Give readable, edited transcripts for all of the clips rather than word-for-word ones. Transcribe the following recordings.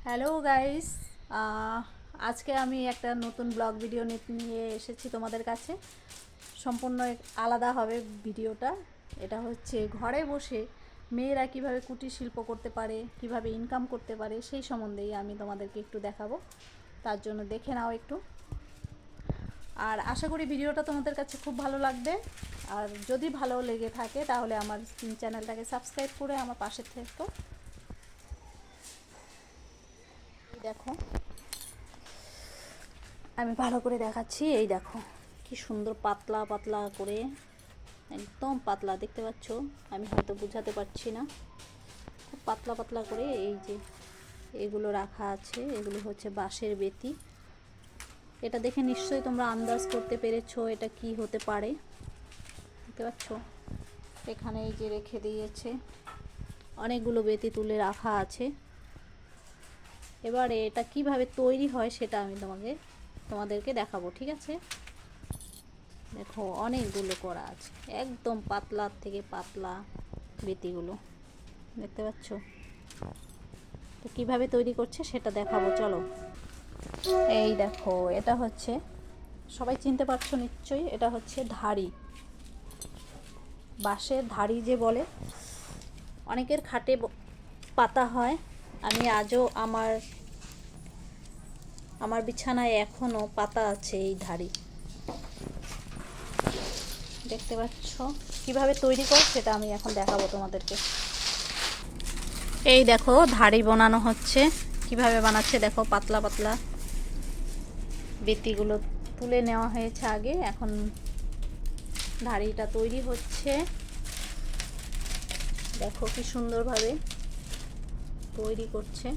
Hello guys, আজকে আমি একটা নতুন ব্লগ ভিডিও নিয়ে এসেছি তোমাদের কাছে। সম্পূর্ণ আলাদা হবে ভিডিওটা। এটা হচ্ছে ঘরে বসে মেয়েরা কিভাবে কুটির শিল্প করতে পারে, কিভাবে ইনকাম করতে পারে, সেই সম্বন্ধেই আমি তোমাদেরকে একটু দেখাবো। তার জন্য দেখে নাও একটু। আর আশা করি ভিডিওটা তোমাদের কাছে খুব ভালো লাগবে। আর যদি ভালো লেগে থাকে তাহলে আমার চ্যানেলটাকে সাবস্ক্রাইব করে আমার পাশে থেকো। দেখো, আমি ভালো করে দেখাচ্ছি। এই দেখো কি সুন্দর পাতলা পাতলা করে, একদম পাতলা, দেখতে পাচ্ছ? আমি হয়তো বোঝাতে পারছি না। খুব পাতলা পাতলা করে এই যে এগুলো রাখা আছে, এগুলো হচ্ছে বাঁশের বেতি। এটা দেখে নিশ্চয়ই তোমরা আন্দাজ করতে পেরেছো এটা কি হতে পারে। দেখতে পাচ্ছ এখানে এই যে রেখে দিয়েছে, অনেকগুলো বেতি তুলে রাখা আছে। এবারে এটা কিভাবে তৈরি হয় সেটা আমি তোমাদেরকে দেখাবো, ঠিক আছে? দেখো অনেকগুলো করা আছে, একদম পাতলা থেকে পাতলা বেতিগুলো, দেখতে পাচ্ছ? তো কিভাবে তৈরি করছে সেটা দেখাবো, চলো। এই দেখো, এটা হচ্ছে, সবাই চিনতে পারছো নিশ্চয়ই, এটা হচ্ছে ধাড়ি, বাঁশের ধাড়ি যে বলে। অনেকের খাটে পাতা হয়। আমি আজও আমার বিছানায় এখনো পাতা আছে এই ধাড়ি। দেখতে পাচ্ছ কিভাবে তৈরি করে সেটা আমি এখন দেখাবো তোমাদেরকে। এই দেখো ধাড়ি বানানো হচ্ছে, কিভাবে বানাচ্ছে দেখো। পাতলা পাতলা বেতিগুলো তুলে নেওয়া হয়েছে আগে, এখন ধাড়িটা তৈরি হচ্ছে। দেখো কি সুন্দরভাবে তৈরি করছে।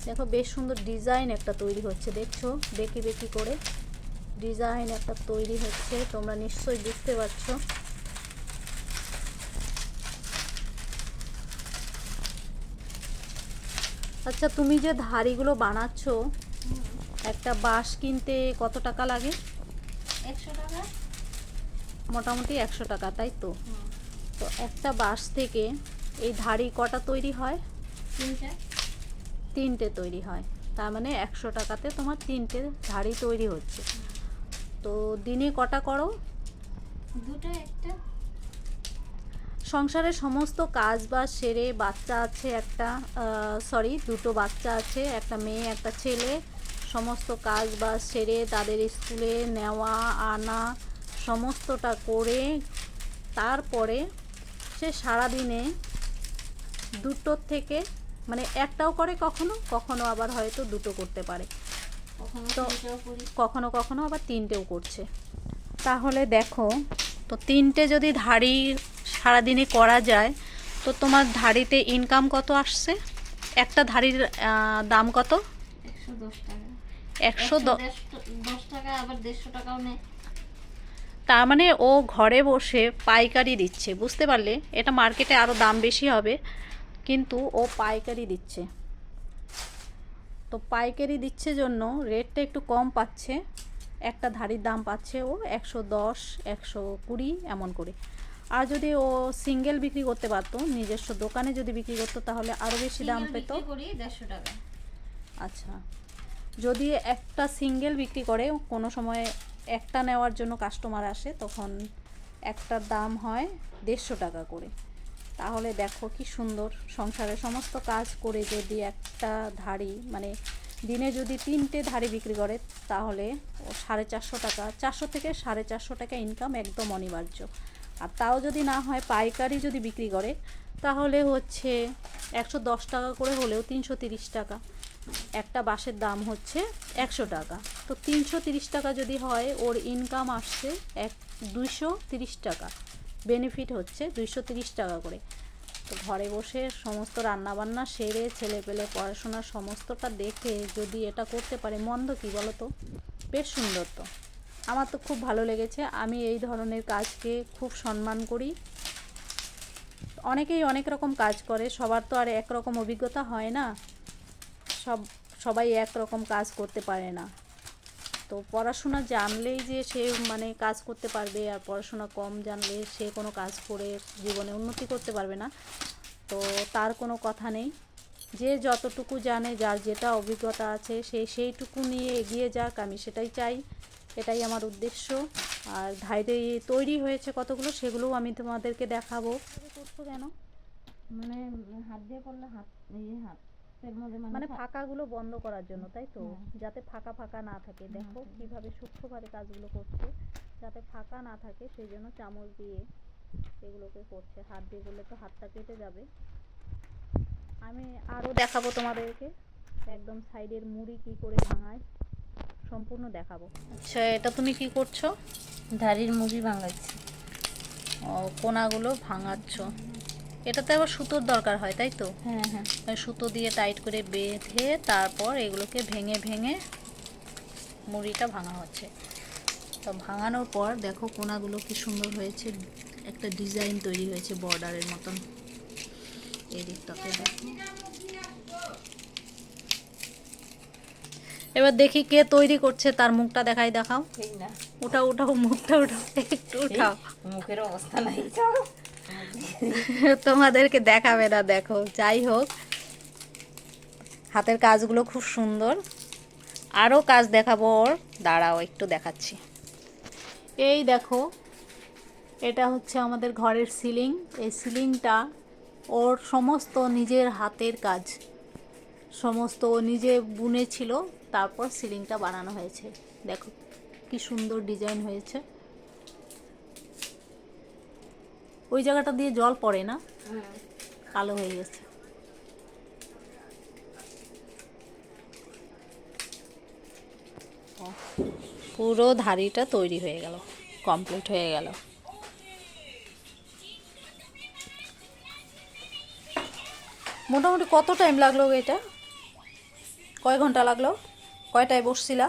দেখো বেশ সুন্দর ডিজাইন একটা তৈরি হচ্ছে, দেখছো? বেঁকি বেঁকি করে ডিজাইন একটা তৈরি হচ্ছে, তোমরা নিশ্চয়ই বুঝতে পারছো। আচ্ছা, তুমি যে ধাড়িগুলো বানাচ্ছো, একটা বাঁশ কিনতে কত টাকা লাগে? 100 টাকা। মোটামুটি 100 টাকা, তাই তো? তো একটা বাঁশ থেকে এই ধাড়ি কটা তৈরি হয়? তিনটে তৈরি হয়। তার মানে 100 টাকাতে তোমার তিনটে ধাড়ি তৈরি হচ্ছে। তো দিনে কটা করো? দুটো একটা। সংসারের সমস্ত কাজ বাজ সেরে, বাচ্চা আছে একটা, দুটো বাচ্চা আছে, একটা মেয়ে একটা ছেলে, সমস্ত কাজ বাজ সেরে তাদের স্কুলে নেওয়া আনা সমস্তটা করে তারপরে সে সারাদিনে দুটোর থেকে, মানে একটাও করে, কখনো কখনো আবার হয়তো দুটো করতে পারে, তো কখনো কখনো আবার তিনটেও করছে। তাহলে দেখো, তো তিনটে যদি ধাড়ি সারাদিনে করা যায়, তো তোমার ধাড়িতে ইনকাম কত আসছে? একটা ধাড়ির দাম কত? 110 টাকা। 110 টাকা, আবার 150 টাকাও নেয়। তার মানে ও ঘরে বসে পাইকারি দিচ্ছে, বুঝতে পারলে? এটা মার্কেটে আরও দাম বেশি হবে, কিন্তু ও পাইকারি দিচ্ছে। তো পাইকারি দিচ্ছে জন্য রেটটা একটু কম পাচ্ছে। একটা ধাড়ির দাম পাচ্ছে ও 110, 120 এমন করে। আর যদি ও সিঙ্গেল বিক্রি করতে পারতো, নিজস্ব দোকানে যদি বিক্রি করতো, তাহলে আরও বেশি দাম পেত। 150 টাকা। আচ্ছা, যদি একটা সিঙ্গেল বিক্রি করে, কোনো সময় একটা নেওয়ার জন্য কাস্টমার আসে, তখন একটার দাম হয় 150 টাকা করে। তাহলে দেখো কি সুন্দর, সংসারের সমস্ত কাজ করে যদি একটা ধাড়ি, মানে দিনে যদি তিনটে ধাড়ি বিক্রি করে, তাহলে ও 450 টাকা, 400 থেকে 450 টাকা ইনকাম একদম অনিবার্য। আর তাও যদি না হয়, পাইকারি যদি বিক্রি করে, তাহলে হচ্ছে 110 টাকা করে হলেও 330 টাকা। একটা বাঁশের দাম হচ্ছে 100 টাকা, তো 330 টাকা যদি হয়, ওর ইনকাম আসছে 230 টাকা। বেনিফিট হচ্ছে 230 টাকা করে। তো ঘরে বসে সমস্ত রান্নাবান্না সেরে, ছেলেপেলে পড়াশোনা সমস্তটা দেখে যদি এটা করতে পারে, মন্দ কি বলো তো? বেশ সুন্দর তো। আমার তো খুব ভালো লেগেছে, আমি এই ধরনের কাজকে খুব সম্মান করি। অনেকেই অনেক রকম কাজ করে, সবার তো আর একরকম অভিজ্ঞতা হয় না, সবাই একরকম কাজ করতে পারে না। তো পড়াশোনা জানলেই যে সে মানে কাজ করতে পারবে, আর পড়াশোনা কম জানলে সে কোনো কাজ করে জীবনে উন্নতি করতে পারবে না, তো তার কোনো কথা নেই। যে যতটুকু জানে, যার যেটা অভিজ্ঞতা আছে, সেইটুকু নিয়ে এগিয়ে যাক, আমি সেটাই চাই, এটাই আমার উদ্দেশ্য। আর ধাইরে তৈরি হয়েছে কতগুলো, সেগুলোও আমি তোমাদেরকে দেখাবো। করছো কেন? মানে হাত দিয়ে করলে হাতের মধ্যে মানে ফাঁকাগুলো বন্ধ করার জন্য, তাই তো? হ্যাঁ। যাতে ফাঁকা ফাঁকা না থাকে। দেখো কিভাবে সূক্ষ্মভাবে কাজগুলো করছে, যাতে ফাঁকা না থাকে সেই জন্য চামচ দিয়ে এগুলোকে করছে। হাত দিয়ে করলে তো হাতটা কেটে যাবে। আমি আরও দেখাবো তোমাদেরকে, একদম সাইডের মুড়ি কি করে ভাঙায় সম্পূর্ণ দেখাবো। আচ্ছা, এটা তুমি কি করছো? ধারির মুড়ি ভাঙাচ্ছি। ও, কোনাগুলো ভাঙাচ্ছ। এটাতে আবার সুতোর দরকার হয়, তাই তো? হ্যাঁ হ্যাঁ। সুতো দিয়ে টাইট করে বেঁধে তারপর এগুলোকে ভেঙে ভেঙে মুড়িটা ভাঙা হচ্ছে। তো ভাঙানোর পর দেখো কোনাগুলো কি সুন্দর হয়েছে, একটা ডিজাইন তৈরি হয়েছে বর্ডারের মতন। এই দিকটাতে দেখো। এবার দেখি কে তৈরি করছে, তার মুখটা দেখাও। উঠাও উঠাও, মুখটা উঠাও, একটু উঠাও। মুখের অবস্থা নাই। তোমাদেরকে দেখাবে না, দেখো। যাই হোক, হাতের কাজগুলো খুব সুন্দর। আরও কাজ দেখাবো ওর, দাঁড়াও একটু দেখাচ্ছি। এই দেখো, এটা হচ্ছে আমাদের ঘরের সিলিং। এই সিলিংটা ওর সমস্ত নিজের হাতের কাজ, সমস্ত ও নিজে বুনেছিল, তারপর সিলিংটা বানানো হয়েছে। দেখো কি সুন্দর ডিজাইন হয়েছে। ওই জায়গাটা দিয়ে জল পড়ে না, কালো হয়ে গেছে। পুরো ধাড়িটা তৈরি হয়ে গেল, কমপ্লিট হয়ে গেল। মোটামুটি কত টাইম লাগলো এটা? কয় ঘন্টা লাগলো? কয়টায় বসছিলা?